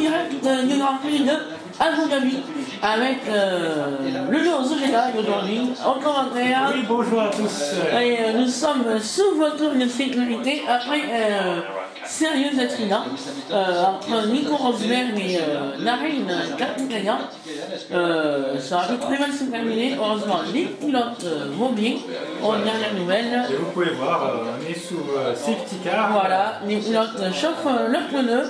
direct du Grand Prix de Abu Dhabi avec le duo Zogeda aujourd'hui en commentaire. Oui, bonjour à tous. Et nous sommes sous voiture de sécurité après sérieux accident entre Nico Rosberg et Narine Katikaya. Ça a très mal se terminer. Heureusement, les pilotes vont bien. En dernière nouvelle. Et vous pouvez voir, on est sous safety car. Voilà, les pilotes chauffent leurs pneus.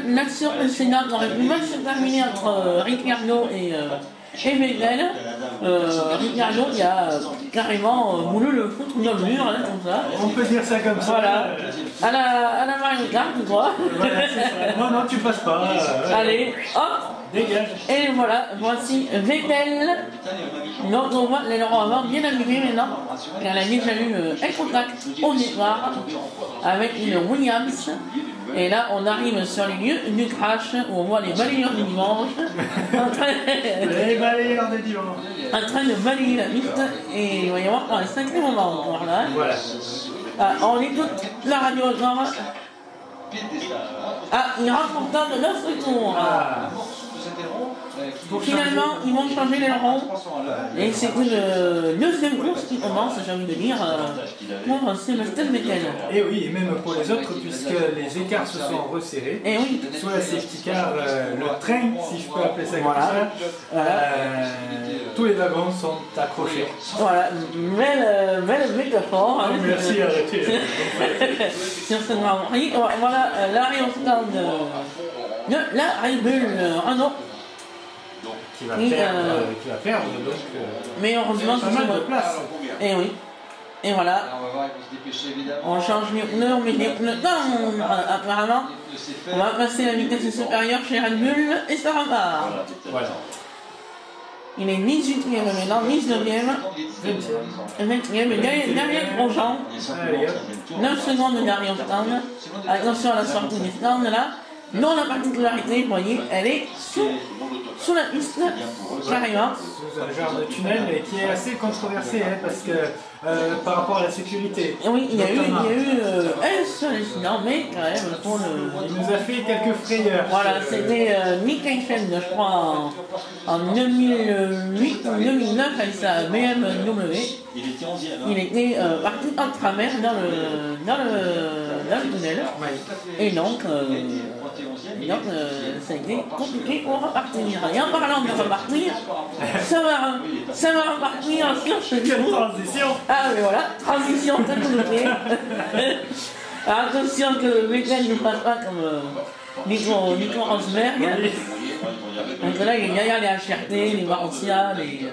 L'action précédente aurait pu mal se terminer entre Ricciardo et Vettel. Ricciardo qui a carrément moulu le foutre dans le mur, là, comme ça. On peut dire ça comme ça. Voilà, à la Mario Kart, quoi. Voilà, c'est ça. Non, non, tu passes pas. Allez, hop. Dégage. Et voilà, voici Vettel. Donc on voit l'aileron avant bien allumé maintenant. Elle a déjà eu un contact au départ avec une Williams. Et là on arrive sur les lieux du crash où on voit les balayeurs du dimanche Les balayeurs de dimanche. en train de balayer la piste. Et il va y avoir un sacré moment encore là. Voilà. On écoute la radio encore. Ah, il rentre en temps de 9 tours. Finalement, ils vont changer l'aileron. Et c'est une deuxième course qui commence, j'ai envie de dire, pour Sébastien Vettel. Et oui, et même pour les autres, puisque les écarts se sont resserrés. Et oui. Soit la safety car, le train, si je peux appeler ça comme ça, tous les wagons sont accrochés. Voilà, belle métaphore. Oh, merci, arrêtez. Sur ce Grand Prix. Voilà l'arrêt au stand de la Red Bull Renault. Qui va perdre, donc. Mais heureusement, pas mal de place. Et oui. Et voilà. On change les pneus, on met les pneus dans, apparemment. On va passer la vitesse supérieure chez Red Bull et ça repart. Voilà. Il est 18e maintenant, 19e, 20e, et derrière Grosjean. 9 secondes derrière le stand. Attention à la sortie des stands là. Non, la particularité, vous voyez, elle est sous la piste, carrément. Sous un genre de tunnel qui est assez controversé, hein, parce que par rapport à la sécurité. Et oui, il y a eu un seul incident, mais quand même, pour le... Il nous a fait quelques frayeurs. Voilà, c'était Nick Heidfeld, je crois, en 2008 ou 2009, avec sa BMW. Il était parti en travers dans le tunnel. Et donc, ça a été compliqué pour repartir. Et en parlant de repartir, ça va repartir sur ce tour. Transition. Ah mais voilà, transition très compliquée. Attention que Vettel ne passe pas comme Nico Rosberg. Donc là, il y a les HRT, les Marussia, les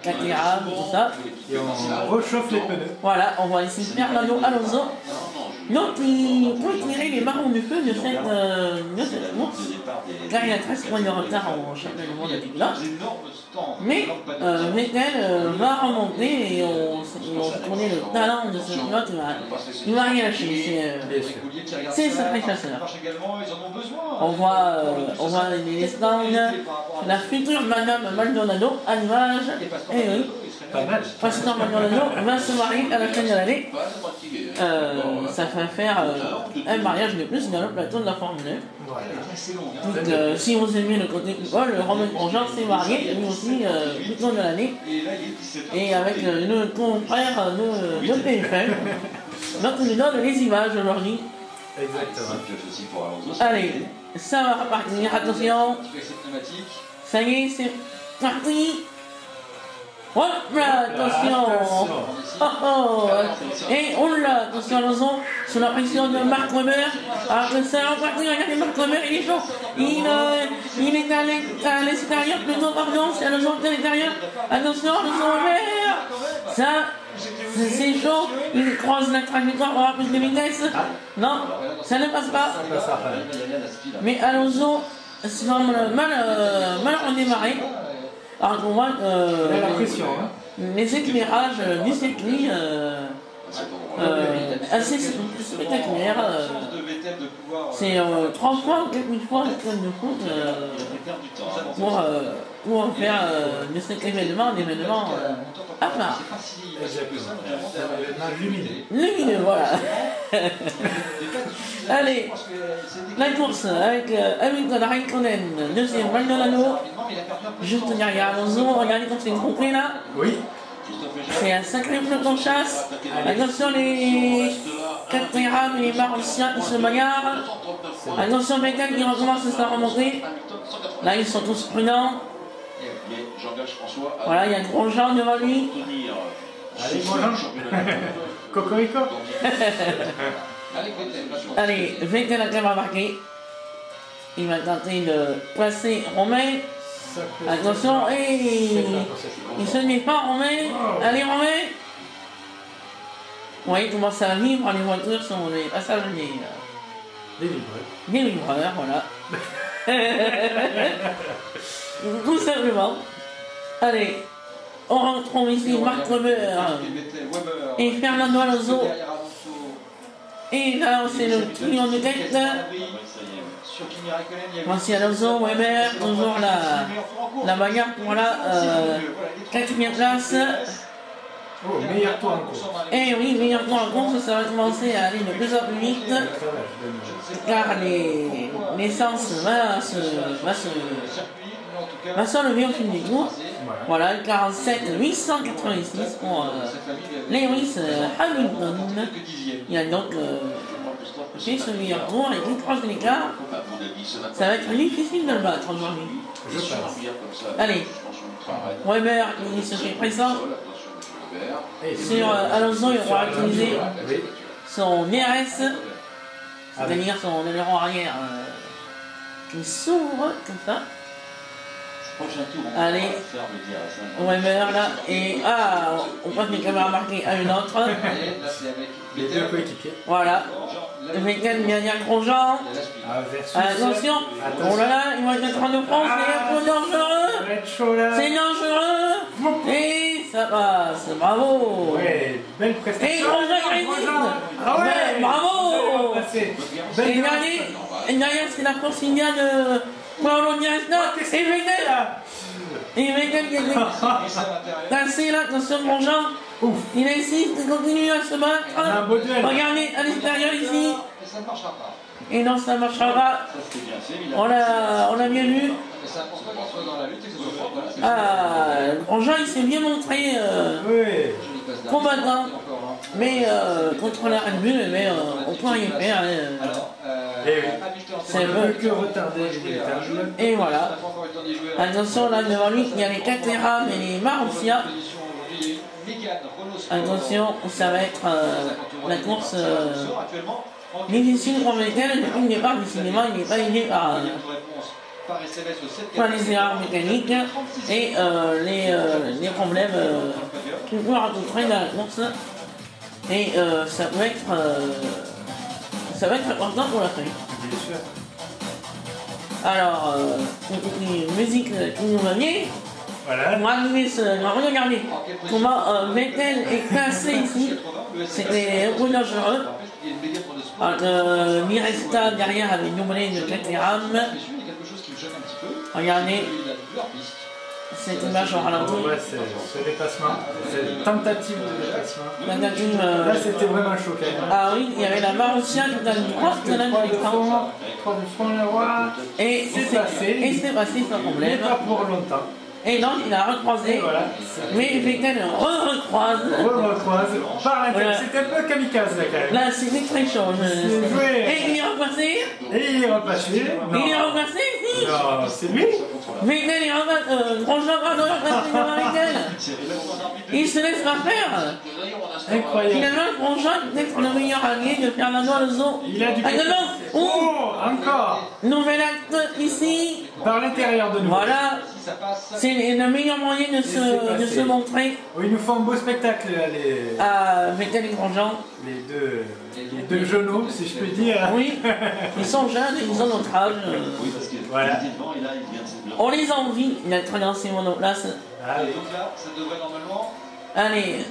Caterham, tout ça. Et on rechauffe les pneus. Voilà, on voit ici Fernando Alonso. Donc, il peut tirer les marrons du feu de cette course, car il a 13 points de retard au championnat du monde de pilote. Mais Vettel va remonter et on connaît le talent de ce pilote, il va rien lâcher. C'est sacré chasseur. On voit les stands, la future Madame Maldonado à l'image. Et oui. Pas mal. Pastor Maldonado va se marier à la fin de l'année. Ça fait faire un mariage de plus dans le plateau de la Formule 1. Donc, si vous aimez le côté football, Romain Grosjean s'est marié, lui aussi, tout au long de l'année. Et avec le confrère de TF1. Donc, il nous donne les images aujourd'hui. Exactement. Allez, ça va repartir, attention. Ça y est, c'est parti. Hop là, attention. Oh. Et oh là, attention Alonso, sous la pression de Mark Webber. Alors que ça va repartir, regardez Mark Webber, il est chaud. Il est à l'extérieur, plutôt, pardon, c'est Alonso qui est à l'intérieur. Attention, Alonso Webber. Ça, c'est chaud. Il croise la trajectoire pour avoir plus de vitesse. Non, ça ne passe pas. Mais Alonso semble mal redémarrer. Alors qu'on voit la pression, hein. les éclairages du circuit assez spectaculaire. C'est 3 fois ou 4 000 fois le club de foot pour faire de cet événement un événement à part. Lumineux, voilà. Allez, la course avec Hamilton, Raikkonen, deuxième, Maldonado, juste derrière Alonso. Regardez comme c'est complet là. Oui. C'est un sacré peloton de chasse. Attention les 4 Ram et les Marossiens qui se bagarrent. Attention Vettel qui recommence sa remontée. Là ils sont tous prudents. Voilà, il y a le Grosjean devant lui. Allez, Grosjean. Cocorico. Allez, Vettel a quand même marqué. Il va tenter de placer Romain. Attention, et il se met pas, Romain. Allez, Romain. Vous voyez comment ça vibre, les voitures sont des passagers. Des livreurs. Des livreurs, voilà. Tout simplement. Allez, on retrouve ici Marc Weber et Fernando Alonso. Et là, c'est le trio de tête. Voici Alonso, Weber, toujours la bagarre pour la 4e place. Oh, meilleur tour en course. Et oui, meilleur tour en course, ça va commencer à aller de plus en plus vite. Car l'essence va s'enlever au fil des cours. Voilà, 47 886 pour Lewis Hamilton. Il y a donc c'est ce meilleur tour avec une tranche d'écart. Ça va être difficile de le battre aujourd'hui. Je pense. Allez, Weber il se fait pressant. Sur Alonso, il aura utilisé son DRS, c'est-à-dire son aileron arrière qui s'ouvre comme ça. Allez, Weber là, et on passe les caméras marquées à une autre. Les deux coéquipiers. Voilà. Vettel vient dire Grosjean. Attention, oh là là, il va être en train de prendre, c'est un peu dangereux. C'est dangereux. Et ça passe, bravo. Ouais, belle prestation. Et Grosjean il résiste. Ah ouais, bravo. Et derrière c'est la course indienne de Paolo Di Resta. Et Vettel qui est passé là, attention Grosjean. Ouf. Il insiste, il continue à se battre. Regardez à l'extérieur ici. Et non, ça ne marchera pas. On l'a bien vu. Grosjean, il s'est bien montré combattant. Mais contre la Red Bull, mais on peut rien faire. C'est un peu que retarder les véritables. Et voilà. Attention, là devant lui, il y a les 4 Ram et les Marussia. Attention, ça va être la course difficile pour Vettel. Depuis le départ du cinéma, il n'est pas aidé par les erreurs mécaniques et les problèmes qu'il peut rencontrer dans la course. Et ça va être important pour la fin. Bien sûr. Alors, une petite musique qui nous va bien. Voilà. On va regarder comment Vettel est classé ici. C'était un peu dangereux. Di Resta derrière avait doublé de 4 Ram. Regardez cette image au ralenti. Ouais, c'est ce dépassement, cette tentative de dépassement. Là, c'était vraiment choquant. Ah oui, il y avait la Marussia qui a une grosse talent de l'écran. 3 de front, le roi. Et c'est passé sans problème. Mais pas pour longtemps. Et donc il a recroisé, voilà, mais Vettel recroise. Voilà. C'était un peu kamikaze là quand même. Là c'était très chaud. Et il est repassé. Il est repassé. Non, c'est lui. Vettel est repassé. Grosjean va repasser devant Vettel. Il se laisse pas faire. Incroyable. Finalement, Grosjean est peut-être le meilleur allié de Fernando Alonso. Il a du encore. Nouvel acte ici. Par l'intérieur de nous. Voilà. C'est le meilleur moyen de se montrer. Oui, ils nous font un beau spectacle, les... Vettel et Grosjean. Les deux genoux, si je peux dire. Oui, ils sont jeunes, ils ont notre âge. Voilà. On les envie d'être dans ces monoplaces. Allez. Donc là, ça devrait normalement... Allez,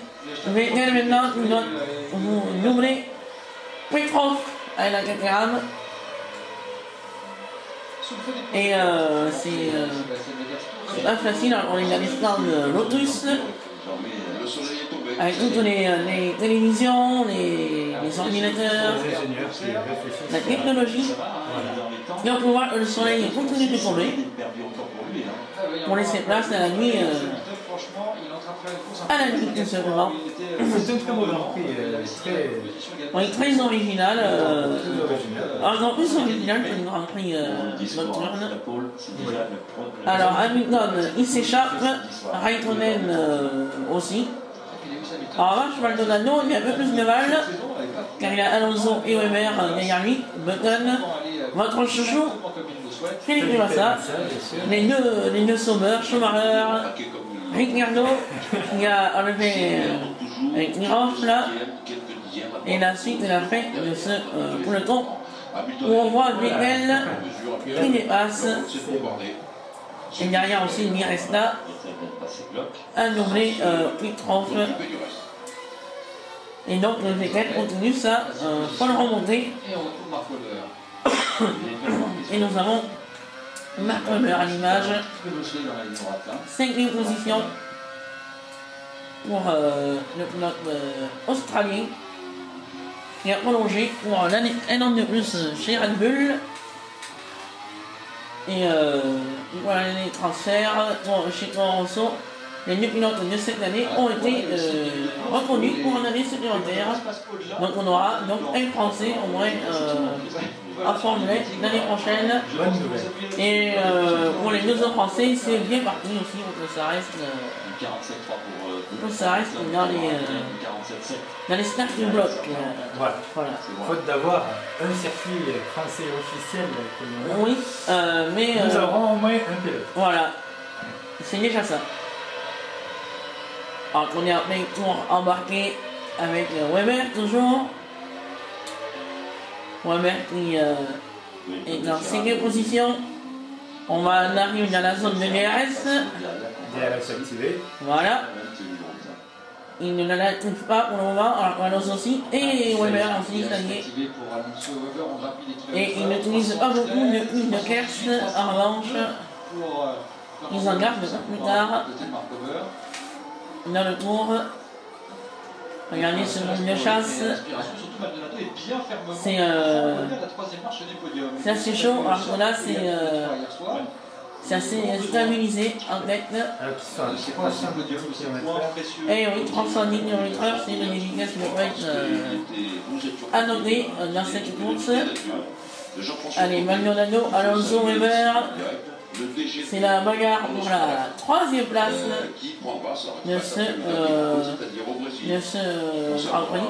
Vettel maintenant, il doit vous doubler Petrov à la quatrième. Et c'est pas facile, on est à l'histoire de Lotus, avec toutes les télévisions, les ordinateurs, la technologie, et on peut voir que le soleil continue de tomber pour laisser place à la nuit. À la nuit, tout simplement. C'est un très beau Grand Prix, oui, très original. Encore plus original que le Grand Prix nocturne. Alors, Hamilton, il s'échappe. Raikkonen aussi. En revanche, Maldonado, il a un peu plus de mal, car il a Alonso et Weber derrière lui. Button, votre chouchou, Philippe Massa, les deux sauveurs, Schumacher, Ricciardo, qui a enlevé avec Miroff là, et la suite et la fin de ce peloton où on voit Vettel qui dépasse, et derrière aussi il reste là un doublé Petrov, et donc le Vettel continue sa folle remontée, et nous avons Mark Webber à l'image, 5e position pour le pilote australien qui a prolongé pour un an de plus chez Red Bull. Et voilà les transferts chez Toro Rosso. Les deux pilotes de cette année ont été reconnus pour une année supplémentaire. Donc on aura donc un Français au moins à Formule 1 l'année prochaine. Et pour les deux autres Français, c'est bien parti aussi pour que ça reste, dans les stars du bloc. Voilà. Faute d'avoir un circuit français officiel. Oui, mais nous avons au moins un pilote. Voilà, c'est déjà ça. Alors qu'on est en plein tour embarqué avec Weber toujours. Weber qui est en 5e position. On arrive dans la zone de DRS. DRS activé. Voilà. Il ne la trouve pas pour le moment, alors Alonso aussi, et Weber aussi, ça y est. Et il n'utilise pas beaucoup de huile de Kerst, en revanche. Ils en gardent plus tard. Dans le tour, regardez ce monde de chasse, c'est assez chaud, alors que là c'est assez stabilisé en tête. Et oui, 310 km/h, c'est une vitesse qui peut être annotée dans cette course. Allez, Maldonado, Alonso, Weber. C'est la bagarre pour la 3e place de ce Grand Prix.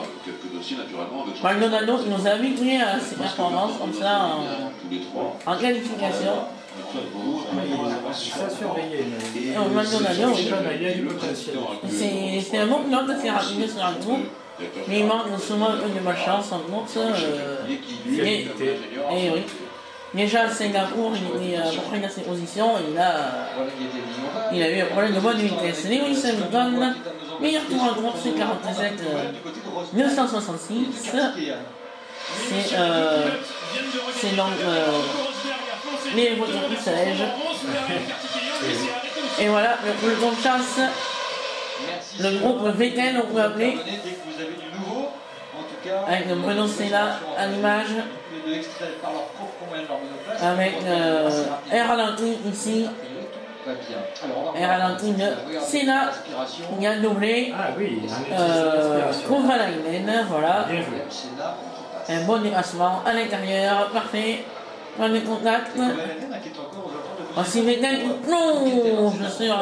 Maldonado qui nous a habitués à ses performances comme ça en qualification. Maldonado, c'est un bon pilote assez rapide sur un tour, mais il manque souvent un peu de malchance en course. Et oui. Déjà à Singapour, il était à peu près dans ses positions et il a eu un problème de bonne vitesse. Lewis Hamilton, meilleur tour en course, c'est 47 966. C'est donc les voitures qui s'allègent. Et voilà, le peloton de chasse, le groupe Vettel, on peut appeler, avec le Bruno Senna à l'image. Avec air ralenti ici, air ralenti de Senna, il a doublé Kovalainen, voilà, un bon dépassement à l'intérieur, parfait, pas de contact. Voici Vettel qui plonge sur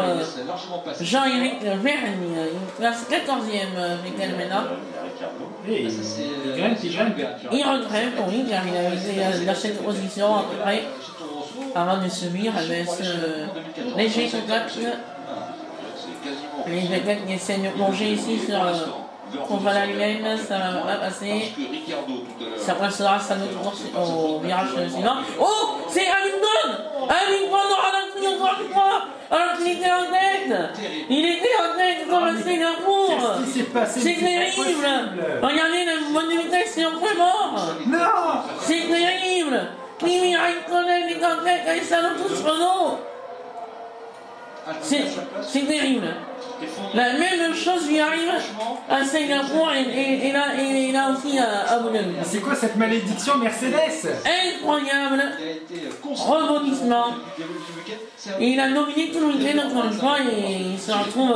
Jean-Éric Vergne, il place 14e Vettel maintenant. Il regrette, oui, car il avait été dans cette position à peu près avant de subir avec ce léger contact. Les Vettel qui essaient de plonger ici sur Kovalainen, ça va pas passer. Ça passera sans doute au virage suivant. Oh, c'est Hamilton! Hamilton au ralenti encore crois. Alors qu'il était en tête. Il était en tête comme à Singapour. Qu'est-ce qui s'est passé? C'est terrible. Regardez la bonne vitesse, c'est encore mort. Non! C'est terrible. Kimi Raikkonen est en tête avec sa Lotus Renault. C'est terrible. La même chose lui arrive à Singapour et là aussi à Abu Dhabi. C'est quoi cette malédiction Mercedes? Incroyable rebondissement. Et il a dominé tout le week-end encore une fois et il se retrouve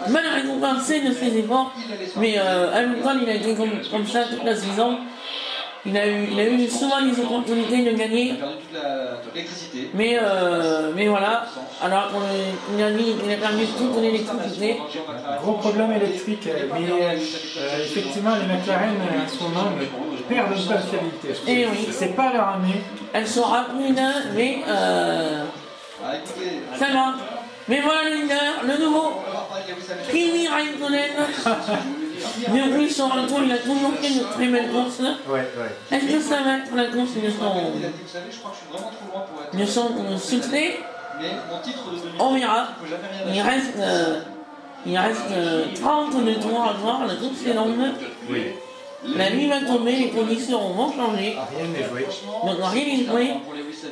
mal récompensé de ses efforts. Mais Hamilton, il a été comme ça toute la saison. Il a eu souvent des opportunités de gagner. Mais voilà. Alors il a perdu toute l'électricité. Gros problème électrique. Mais effectivement, les McLaren en ce moment perdent de la fiabilité. Et oui. C'est pas leur année. Elles sont rapides, mais ça va. Mais voilà le leader, le nouveau Kimi Raikkonen. Mais en plus, son retour, il a toujours fait de très belles courses. Ouais. Est-ce que ça va être la course de son succès? On verra. Il reste 32 tours à voir, la course est longue. Oui. La nuit va tomber, les conditions vont changer. Rien n'est joué. Donc rien n'est joué.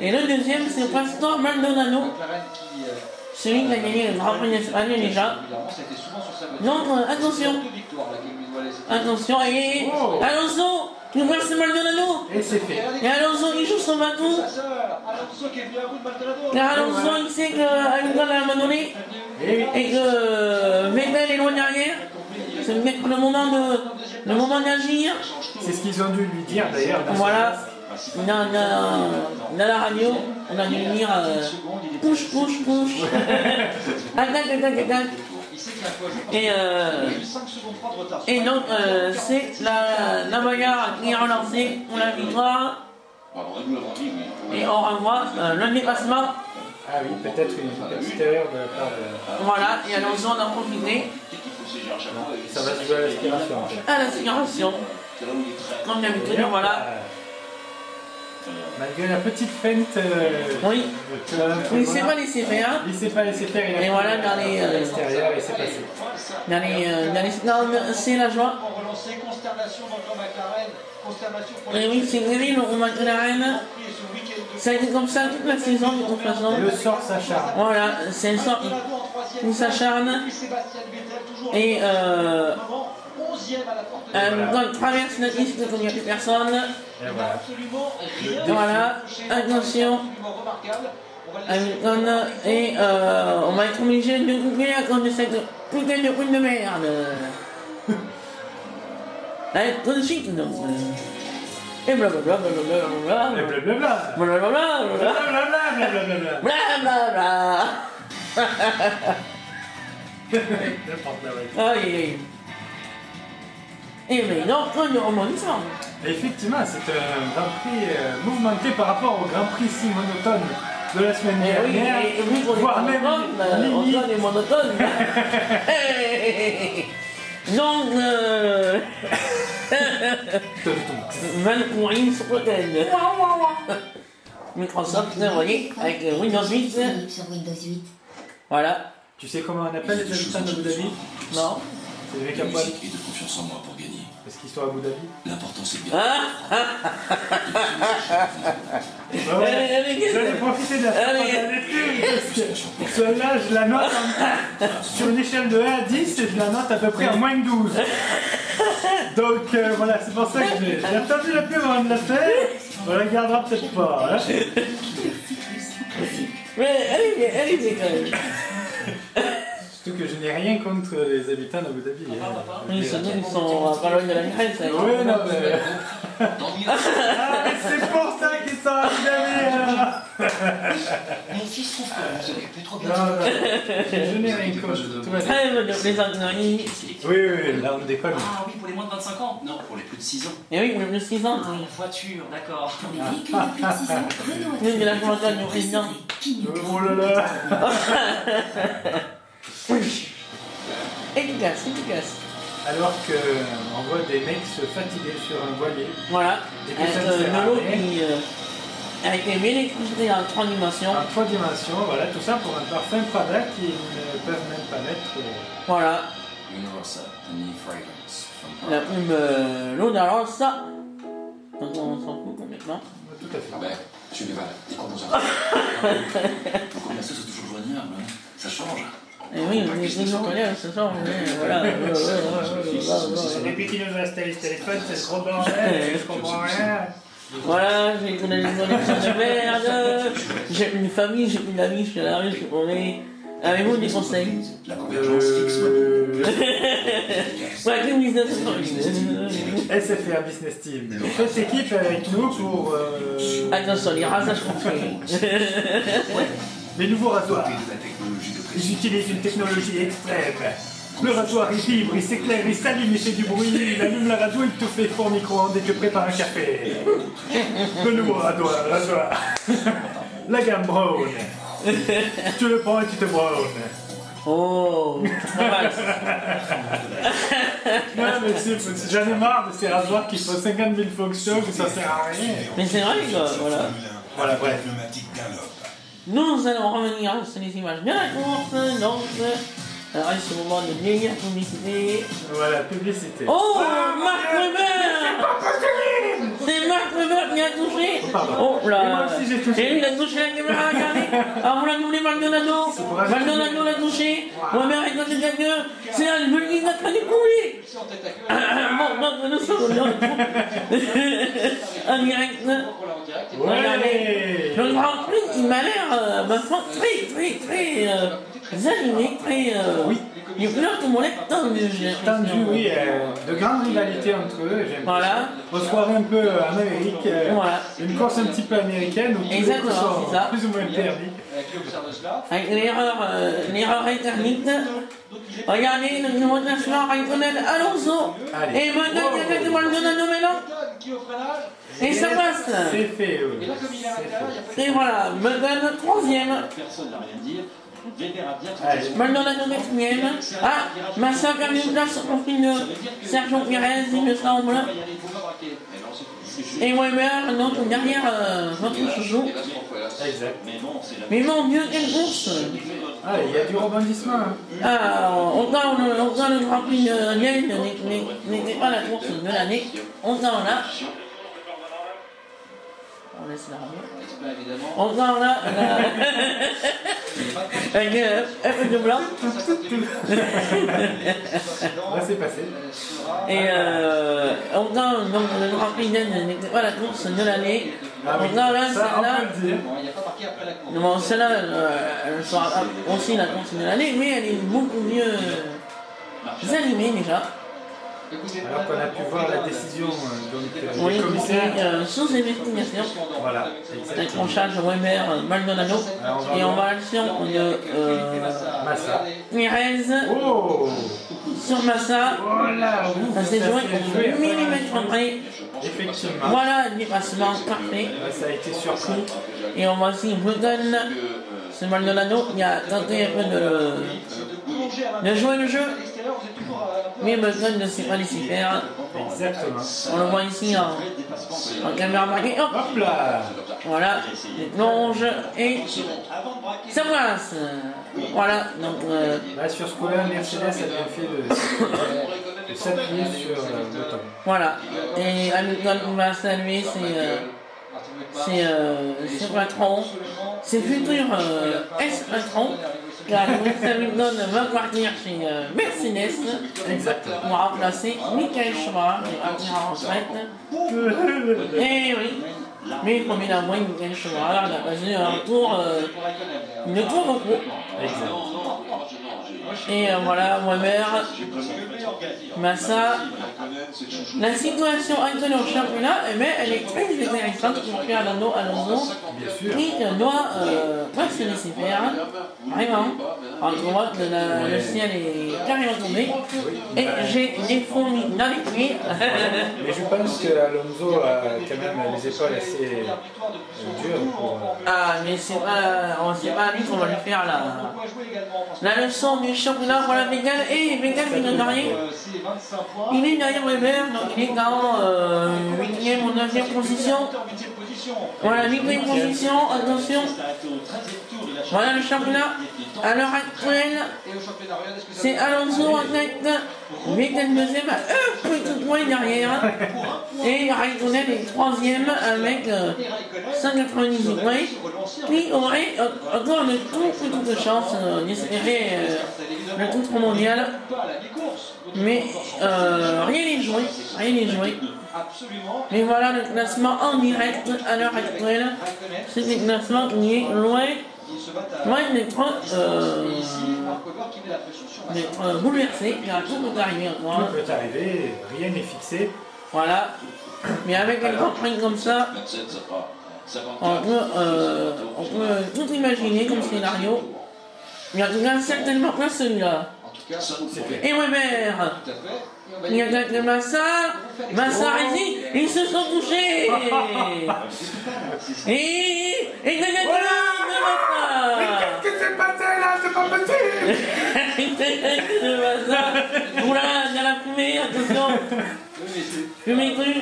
Et le deuxième, c'est Pastor Maldonado. Celui qui a gagné le Grand Prix d'Espagne déjà. Donc attention. Attention, et Alonso, il nous passe Maldonado. Et c'est fait. Et Alonso, il joue son bateau. Car Alonso, il sait qu'Hamilton l'a abandonné. Et que Vettel est loin derrière. C'est le moment d'agir. C'est ce qu'ils ont dû lui dire d'ailleurs. Voilà. Dans la radio, on a dû lui dire push. Attaque. Et donc, c'est la bagarre qui est relancée pour la victoire. Et on revoit le dépassement. Ah oui, peut-être une petite erreur de la part de... Voilà, et Alonso en a profité. Ça va se jouer à l'aspiration. En fait. À l'aspiration. Comme d'habitude, voilà. Malgré la petite feinte. Oui. Il ne s'est pas laissé faire. Il ne s'est pas laissé faire. Et voilà, dans les. À l'extérieur, il s'est passé. Non, c'est la joie. Et oui, c'est terrible au McLaren. Ça a été comme ça toute la saison, de toute façon. Le sort s'acharne. Voilà, c'est un sort qui s'acharne. Et quand il traverse la piste comme il n'y a plus personne. Et voilà, attention. Hamilton, et on va être obligé de couper à cause de cette putain de route de merde. Allez, tout de suite, donc. Et blablabla. Aïe. Et mais donc, on rebondissement. Effectivement, c'est un Grand Prix mouvementé par rapport au Grand Prix si monotone de la semaine dernière. Et oui, voire même on est monotone. Donc, Van Courin sur l'hôtel. Microsoft, vous voyez, avec Windows 8. Sur Windows 8. Voilà. Tu sais comment on appelle les habitants d'Abu Dhabi? Non. C'est les mecs à poil. Et de confiance en moi pour gagner. Parce qu'ils sont à Abu Dhabi. L'important c'est bien. J'allais profiter de la celle-là, je la note sur une échelle de 1 à 10 et je la note à peu près à moins de 12. Donc voilà, c'est pour ça que j'ai attendu la pub avant de la faire. On la gardera peut-être pas. Hein. Mais elle est bien quand même. Surtout que je n'ai rien contre les habitants d'Abu Dhabi. Oui, ils sont pas loin de la Grèce. Oui, non, mais... c'est pour ça qu'ils sont à Abu Dhabi. Mon fils trouve que vous occupez trop bien. Je n'ai rien contre. Trêve de plaisanterie. Oui, là on déconne. Ah oui, pour les moins de 25 ans? Non, pour les plus de 6 ans. Et oui, pour les plus de 6 ans. Ah, la voiture, d'accord. Pour les véhicules de plus de 6 ans, Renault Oui, mais la volonté du président. Oh là là. Efficace. Alors qu'on voit des mecs se fatiguer sur un voilier. Voilà. Et que ça ne sert à Nolo rien. avec l'électricité en 3 dimensions. En 3 dimensions, voilà, tout ça pour un parfum Prada qui ne peuvent même pas mettre. Voilà. Universal, the new fragrance from La Prada. plume Luna Rossa. Donc on s'en fout complètement. Tout à fait. Ah ben, je suis Duval, des composants. Le commercial, c'est toujours joignable, hein. Ça change. Et oui, les connaît, ce soir, voilà. Depuis qu'il nous a installé ce téléphone, c'est trop bordel, je comprends rien. Voilà, j'ai une connexion de merde. J'ai une famille, j'ai une amie, je suis à la rue, je suis paumé. Avez-vous des conseils? La convergence fixe mobile. Ouais, quel business? SFR Business Team. Faites équipe avec nous pour Attention, les rasages construits. les nouveaux rasoirs. De la technologie de Ils précision. utilisent une technologie extrême. Le rasoir il vibre, il s'éclaire, il s'allume, il fait du bruit, il allume la radio, il te fait four micro-ondes et te prépare un café. Le nouveau rasoir. La gamme Brown. Tu le prends et tu te brown. Oh, pas mal. Non mais j'en ai marre de ces rasoirs qui font 50 000 fonctions que ça sert à rien. Mais c'est vrai quoi, voilà. Voilà, bref. Nous allons revenir sur les images de la course, donc. Alors, c'est le moment de vieillir publicité. Voilà, publicité. Oh, Marc Weber! C'est Marc Weber qui a touché! Oh, pardon. Oh là! Et moi aussi, j'ai touché. Et lui, il a touché la caméra, regardez! Alors, vous la doublez Maldonado! Maldonado l'a touché! Weber est dans le gagneur! C'est là, le bulletin est en train de couler! Bon, donc, nous sommes en direct. Regardez! Le Grand Prix, il m'a l'air, ma foi, très animé, très. Oui. Il y a tout le monde est tendu, j'ai Tendu, l'impression. oui, de grandes rivalités entre eux, j'aime. Voilà. On se croirait un peu en Amérique, Voilà. une course un petit peu américaine où tous les Exactement, coups sont c'est ça. plus ou moins interdits. Avec l'erreur interdite. Regardez, le numéro de national, Raikkonen, Alonso. Allez. Et maintenant, il y a quelques Maldonado maintenant. Et ça passe. C'est fait, oui. C'est fait. Et voilà, Button, troisième. Personne n'a rien dit. Weber a bien Allez. Maldonado quatrième. Ah, Massa a perdu une place au profil de Sergio Pérez, il me semble. Et Weber, donc derrière votre chouchou. Exact. Mais bon, c'est la Mais mon Dieu, quelle course! Ah, il y a du rebondissement. Hein. Ah, autant le Grand Prix de Liège n'était pas la course de l'année, autant là. On laisse la radio. Autant là. Avec un peu de blanc. Là, c'est passé. Et autant donc, le Grand Prix de Liège n'était pas la course de l'année. Ah oui, Autant là, ça, on celle-là. peut le dire. Bon, celle-là, elle sera aussi la course de l'année, mais elle est beaucoup mieux animée déjà. Alors qu'on a pu voir la décision donc, Oui, des commissaires. sous investigation. Voilà, Avec exactement. en charge Weber, Maldonado. Et on va à l'action de Massa. Pérez Oh! sur Massa. Voilà, ouf, Ça s'est ça joué s'est joué au à millimètre près. Effectivement. Voilà, le dépassement parfait. Ça a été surpris. Et on va aussi Button. C'est Maldonado qui a tenté un peu de jouer le jeu. Mais Button ne s'est pas laissé faire. Exactement. On le voit ici en caméra marquée. Hop, Hop là! voilà, les plonges et ça passe. Voilà, donc Là, sur ce coup-là, Mercedes a bien fait de s'appuyer sur le bouton. voilà. Et Hamilton va saluer ses patrons, ses futurs ex-patrons. Car Lewis Hamilton va partir chez Mercedes Exactement. pour remplacer Michael Schumacher qui va partir en retraite. Et oui, mais comme il a moins Michael Schumacher, il a passé un tour, une tour au coup. Exact. Et voilà, Weber, Massa. La situation actuelle au championnat, eh bien, elle est très intéressante pour Fernando Alonso, Bien sûr. qui doit pas se laisser faire, vraiment. En droite, le ciel est carrément tombé, et j'ai des fourmis dans les pieds. Mais je pense que Alonso a quand même les épaules assez dures pour. Ah, mais c'est pas, on sait pas lui qu'on va lui faire la leçon du championnat pour la Vegan, et Vegan il est derrière. Il est derrière Weber, donc il est dans 8e ou 9e position. Voilà, huitième position, attention. Voilà le championnat. À l'heure actuelle, c'est Alonso en tête. Vettel deuxième, un petit point derrière. Et Raikkonen est troisième avec 198 points. Qui aurait encore une toute petite chance d'espérer le titre mondial. Mais rien n'est joué, rien n'est joué. Mais voilà le classement en direct à l'heure actuelle. C'est un classement qui est loin d'être bouleversé. Il y a tout peut arriver encore. Tout peut arriver, rien n'est fixé. Voilà. Mais avec une contrainte comme ça, on peut tout imaginer comme scénario. Il y a certainement pas celui-là. Et Weber, il y a quelques Massa Racing, ils se sont touchés. Et Massa. Qu'est-ce qui s'est passé là? C'est pas possible. Massa. Oula, il y a la fumée, attention. Fumée crue.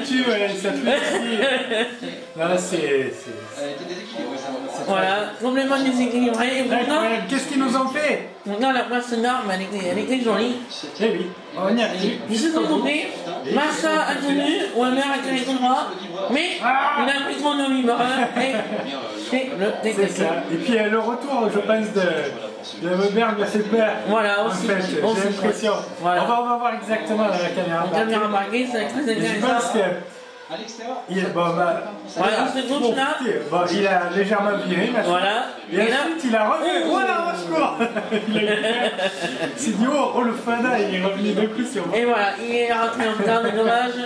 Tu ça fait ici. Là, c'est. Voilà, complètement déséquilibré. Et pourtant, qu'est-ce qu'ils nous ont fait? maintenant la place d'armes, elle était jolie. Eh oui, on y arrive. Ils se sont trompés. Massa a tenu, Weber a tenu tout droit, mais il a pris son demi-barre et c'est le C'est décalage. ça. Et puis le retour, je pense, de Weber lui a fait peur. Voilà, En aussi. fait, j'ai l'impression. Voilà. On va voir exactement dans la caméra. La caméra marquée, c'est très Je pense intéressant. que. Il est bon, bah. Voilà, ce coach là. Bon, il a légèrement viré, maintenant. Voilà, Et et là, ensuite, il a revenu. Voilà, au secours. Il a eu peur. Il s'est dit, oh, le fada, il est revenu d'un coup sur moi. et voilà, il est rentré en retard, dommage.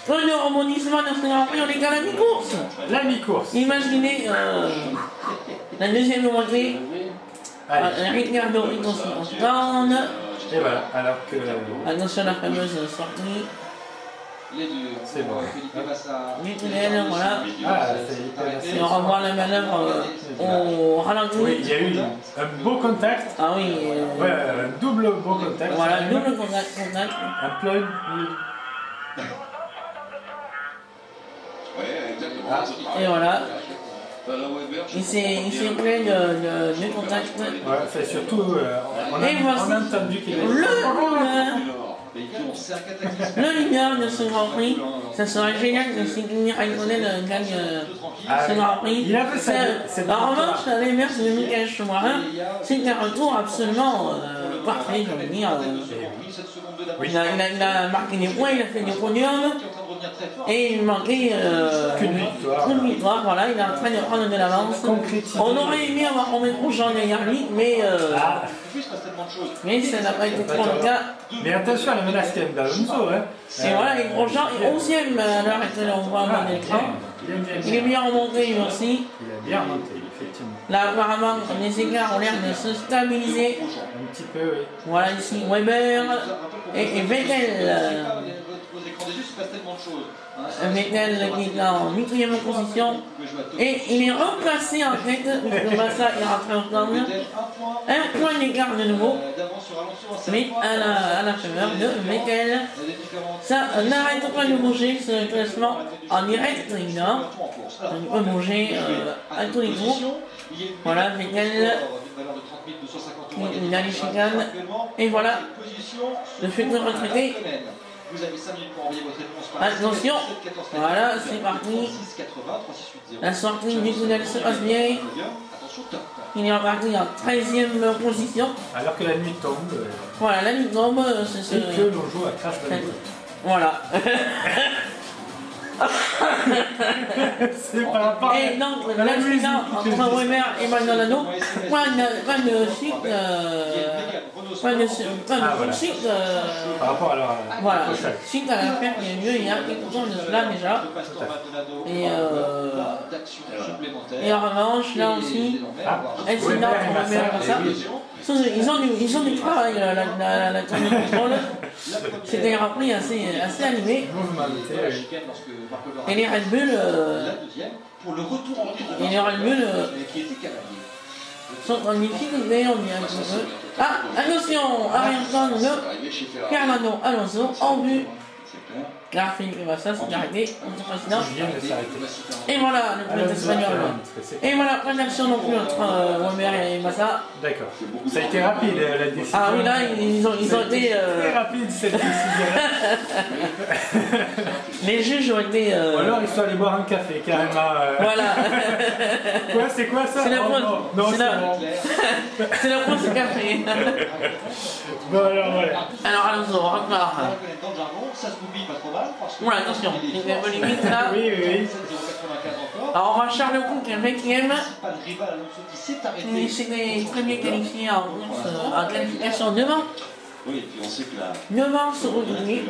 Le rebondissement de ce Grand Prix, on est qu'à la mi-course. La mi-course. Imaginez la deuxième montée. Allez. Ricardo est aussi en stand. Et voilà, alors que. Attention à la fameuse sortie. C'est bon. Du tunnel, voilà. Ah, ça y est. Et on revoit la manœuvre au ralenti. Oui, il y a eu un beau contact. Ah oui, Ouais, un double beau contact. voilà, double contact. Un plug. Et voilà. Il s'est plaint de contact. Ouais, fait surtout, on Et voici a entendu qu'il est. Le leader de ce Grand Prix, ça serait génial que si Kimi Raikkonen gagne ce Grand Prix. Il a fait cette En revanche, l'inverse de Michael Schumacher, c'est un retour absolument parfait, je veux dire. Il a marqué des points, il a fait des podiums, et il manquait qu'une victoire, voilà, il est en train de prendre de l'avance. On aurait aimé avoir Romain Grosjean derrière lui, mais ça n'a pas été trop le cas. Mais attention, elle menace quand même d'Alonso, hein. Et voilà, et Grosjean est 11e à l'heure actuelle, on voit en bas de l'écran. Il est bien remonté lui aussi. Il a bien remonté, effectivement. Là, apparemment, les écarts ont l'air de se stabiliser. Un petit peu, oui. Voilà, ici, Weber et Vettel. Vettel qui est en 8e position. Et il est replacé en tête, puisque Massa est rentré en temps. Un point d'écart de nouveau. Mais à la faveur de Vettel. Ça n'arrête pas de bouger ce classement en direct, évidemment. On peut bouger à tous les coups. Voilà, Vettel. Il a les chicanes. Et voilà, le futur retraité. Attention, voilà, c'est parti. La sortie du tunnel se passe bien. Il est reparti en 13e position. Alors que la nuit tombe. Voilà, la nuit tombe, c'est ce. Et que l'on joue à Crash Bandicoot. Voilà. C'est par rapport Et donc, l'accident entre Weber et Maldonado, pas de chute, pas de chute, par rapport à leur. voilà, suite à l'affaire qui a eu lieu il y a quelques temps de cela déjà. Et en revanche, là aussi, incident entre Weber et ça. Ils ont du travail, la tournée de contrôle. C'était un Grand Prix assez animé. Et les Red Bull, sont en difficulté, on dit un petit peu. Ah, attention, Hamilton, Fernando Alonso, en vue graphique, et voilà, ça c'est arrêté. Il vient de s'arrêter. Et voilà, le pilote espagnol. Et voilà, plein d'actions non plus entre Weber et Massa. D'accord. Ça a été rapide la décision. Ah oui, là, ils ont été. Très rapide cette décision. Les juges ont été. Ou alors ils sont allés boire un café carrément. Voilà. Quoi, c'est quoi ça? C'est la pointe. Non, C'est c'est la- bon. C'est la pointe du café. Bon alors voilà. Alors, Alonso, repart. Dans le jargon, ça se publie pas trop mal. Parce que Voilà, attention, il y a une limite là. Oui, oui, oui. 7,095 encore. Alors, on va Charles Leclerc qui est 20ème. Pas de rival Alonso qui s'est arrêté. Il s'était très bien qualifié en course, en qualification 9 ans. Oui, et puis on sait que la 9 ans sur Routinier.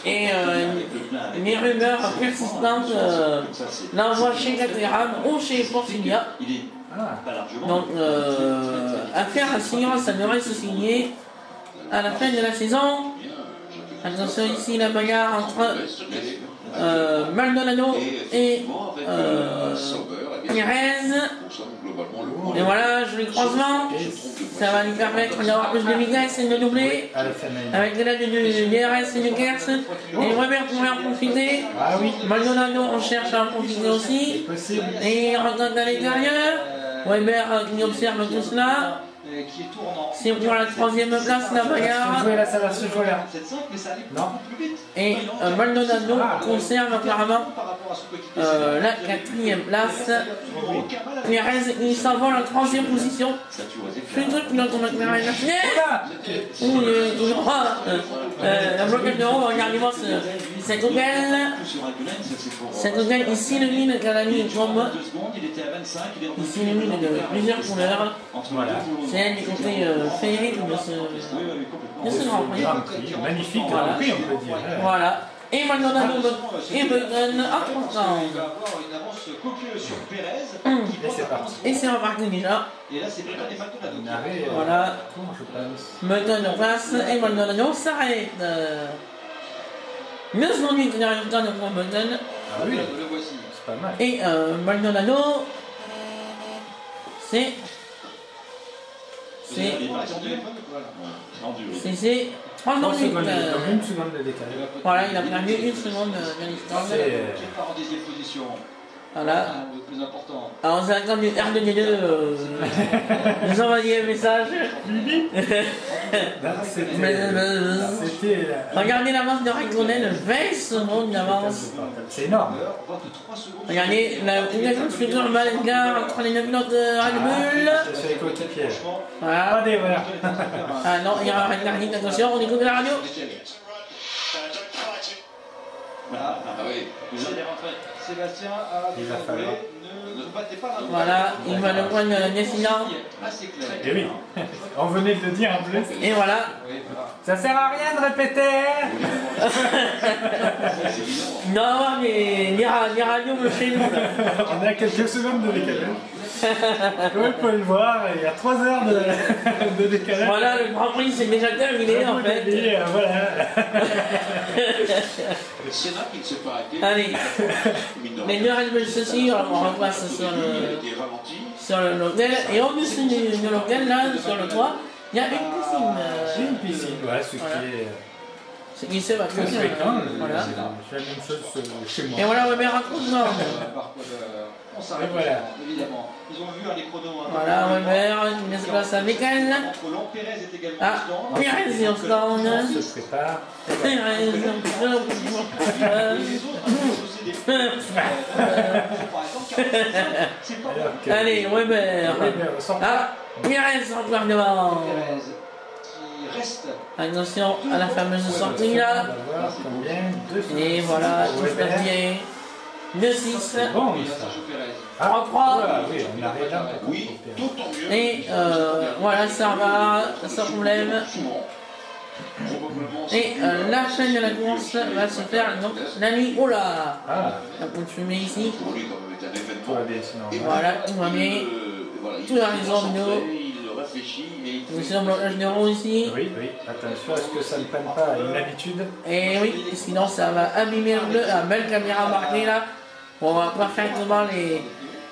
Et les rumeurs persistantes l'envoient chez Caterham ou chez Porcilia. il est Ah. pas largement. Donc, affaire à signer, ça devrait se signer à la fin de la saison. Attention ici, la bagarre entre Maldonado et Pérez. Et voilà, joli croisement. Ça va lui permettre d'avoir plus de vitesse et de doubler. À la fin de l'année. Avec de l'aide du DRS et du Kers. Et Weber pourrait en profiter. Ah oui. Maldonado, on cherche à en profiter aussi. Possible. Et il regarde à l'intérieur. Weber qui observe tout cela. Qui est tournant. C'est pour la 3e place la Ça va se bagarre. jouer là, ça va se jouer là. 7,5, mais ça allait Non. beaucoup plus vite. Et Maldonado conserve apparemment Par rapport à son coéquipier. la 4e place. Aucun mal à Pérez, il s'envole en 3e position. ça tue aux Je effets. suis truc dans ton McLaren. Voilà. Ouh, il est toujours pas. La blocage de haut, regardez-moi cette Google. Sur un Gulen, c'est pour. Cette Google ici, le mine de la ligne tombe. 2 secondes, il était à 25. Il est Ici, le mine de plusieurs couleurs. entre Voilà. C'est un des côtés féeriques de ce Grand Prix. Grand Prix. Magnifique Voilà. Grand Prix, on peut dire. Voilà. Et Maldonado et Button à 30 Il ans. va avoir une avance copieuse sur Pérez. Et c'est parti. Et c'est reparti déjà. Et là, c'est Button et Maldonado. Un arrêt. Voilà. Court, je pense. Button en place et Maldonado s'arrête. 9 minutes de résultat de pour Button. Ah oui, Le voici. c'est pas mal. Et Maldonado, c'est. C'est. C'est 3 3 minutes. secondes, donc une seconde de décalage. Voilà, il a perdu 1 seconde de distance. C'est Qui part en 10e position. Voilà. Le plus important. Alors, c'est quand du R2D2 nous envoyer un message. là, c'était Regardez l'avance de Raikkonen, 20 secondes d'avance. c'est énorme. Vote 3 secondes. Regardez la future bagarre entre les 9 pilotes de Red Bull. Je suis avec coéquipier. Voilà. Allez, voilà. Ah non, il y aura une dernière attention, on écoute la radio. Voilà. Ah oui. Vous allez rentrer. Sébastien a Il va déroulé. falloir. Ne battez pas la Voilà, il va le prendre d'incident. Assez clair. Et oui, on venait de le dire en plus. Et voilà. Oui, voilà. Ça sert à rien de répéter. Non, mais les radios me chez nous. Là. On est à quelques secondes de décalage. Comme vous pouvez le voir, il y a 3 heures de décalage. Voilà, le Grand Prix c'est déjà terminé en fait. Et, voilà. Le Sénat qui ne s'est pas arrêté. Allez, les deux Red Bull se suivent, alors on repasse Il a été ralenti. sur l'hôtel. Et au-dessus de l'hôtel, là, sur le toit, il y a une piscine. J'ai une piscine, voilà, ce Voilà. qui est Ce qui se va très bien. fréquent. Voilà. C'est la même chose chez moi. Et voilà, Weber raconte non. On s'arrête Et voilà. évidemment. Ils ont vu les chronos. Voilà, Weber qui laisse place à Michael. Entre Long, Pérez est également Ah, au stand. Pérez est au stand. On se prépare. Pérez Et les autres ont aussi des par exemple, 45, c'est pas Alors que- Allez, Weber. Ah, Pérez encore devant. Pérez qui reste. Attention à la fameuse sortie là. On va voir combien. 200. Et voilà, tout se passe bien. 2-6. Bon, Il ça. va Sergio Pérez. 3-3. Voilà, oui, on arrive là. Oui, d'autant mieux. Et voilà, ça va, sans problème. Probablement. Et la chaîne de la course va se faire donc la nuit. Oh là, Ah, un peu de fumée ici. Pour lui, quand même, est un événement. tout va bien sinon. Et Voilà, tout va bien. voilà, il Tout dans les est zones concentré, d'eau. il réfléchit et il Nous fait- sommes blocage de roue ici. Oui, oui, attention à ce que ça ne prenne pas une habitude. Et oui, sinon ça va abîmer le bleu. La belle caméra marquée là. On va parfaitement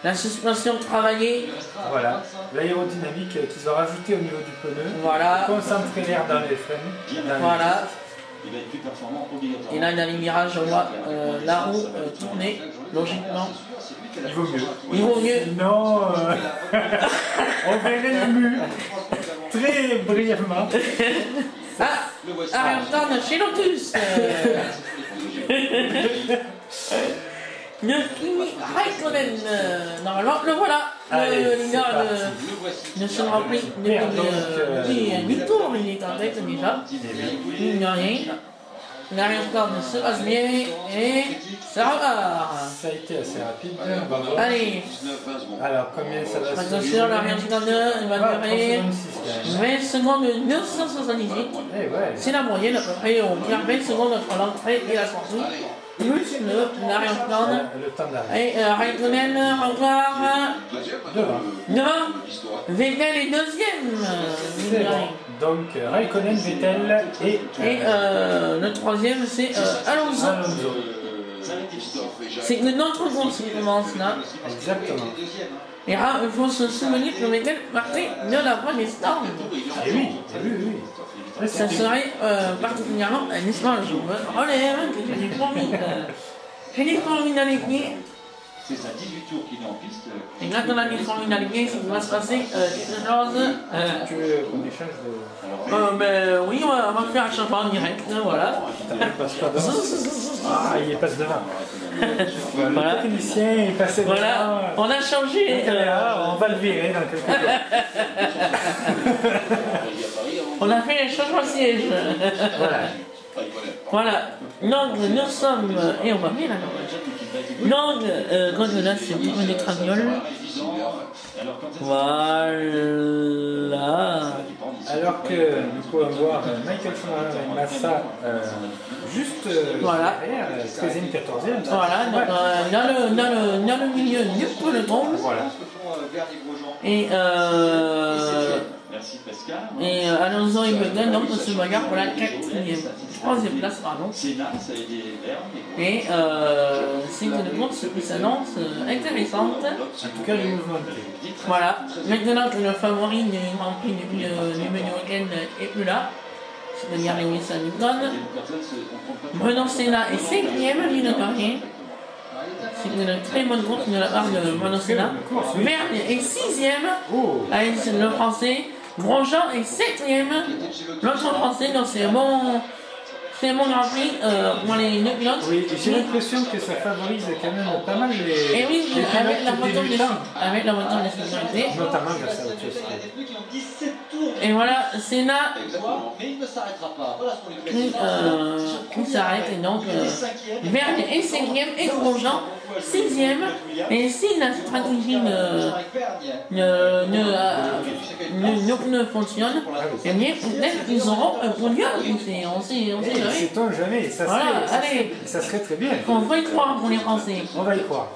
la suspension travaillée. Voilà, l'aérodynamique qu'ils ont rajouté au niveau du pneu. Voilà. Concentrer l'air dans les freins. Voilà. il va être plus performant obligatoirement. Et là, dans les mirages, on voit la roue tourner, logiquement. Il vaut mieux. Il vaut mieux. Sinon, on verrait le mur très brièvement. Ah, Ariane chez Lotus. Le Kimi Raikkonen. Normalement, le voilà. Allez, Le c'est leader parti. de ce Grand Prix depuis 8 tours. Il est en tête déjà. Il n'y a rien. L'Ariane se passe bien et ça repart. Ça a été assez rapide. On va voir. Allez, Alors, combien ça va se attention, l'Ariane il va durer 20 secondes 978. Eh ouais. C'est la moyenne à peu près. On perd 20 secondes entre l'entrée et la sortie. Plus l'Ariane Le temps d'arrêt. et Raikkonen encore Devant. Vettel est deuxième. C'est bon. Donc, Raikkonen, Vettel et Le troisième c'est Alonso. Alonso. C'est notre course qui commence là. Exactement. Et là, il faut se souvenir que Vettel partait de la première stand. Et oui, oui. Là, Ça c'était- serait particulièrement un espoir. Je me relève, que j'ai promis. J'ai promis dans les pieds. C'est ça, 18 tours qu'il est en piste. Et là, quand on a mis promis dans les pieds, c'est qu'il va se passer quelque chose. Tu veux qu'on échange de... Ben oui, on va faire un changement en direct. Voilà. Il passe pas devant. Ah, il passe devant. Voilà. Le technicien est passé devant. Voilà, on a changé. On va le virer dans quelques jours. On a fait un changement de siège. Voilà. Voilà. Donc, nous sommes. Et on va bien là. Donc, quand là, c'est pour une traviole. Voilà. Alors que nous pouvons voir Michael Schumacher et Massa juste Voilà. derrière, 13e, 14e. Voilà, donc, dans le milieu du peloton. Voilà. Merci Pascal. Et Alonso et Button donc se bagarrent pour la 3e place, pardon. Sénat, ça a aidé Verne. Et c'est une course qui s'annonce intéressante. En tout cas, les mouvementés. Voilà, maintenant que le favori du Grand Prix du menu week-end est plus là, c'est-à-dire Lewis Hamilton, Bruno Senna est 5e, mine de rien. C'est une très bonne course de la part de Bruno Senna. Verne est 6e, Oh, avec le français. Grosjean est 7e, l'autre français, donc c'est un bon Grand Prix pour les deux pilotes. oui, j'ai l'impression que ça favorise quand même pas mal les, Et oui, les avec la pilotes voiture débutants, de sécurité. notamment grâce à autre chose. qui ont 17 tours. Et voilà, Senna Mais il ne s'arrêtera pas. Voilà ce qu'on lui fait. qui s'arrête et donc Verne est 5e et Grosjean 6e. Et si la stratégie ne fonctionne, eh bien peut-être qu'ils auront un podium. On sait jamais. Sait-on jamais, ça Voilà, serait, allez. ça serait très bien. On va y croire pour les Français. On va y croire.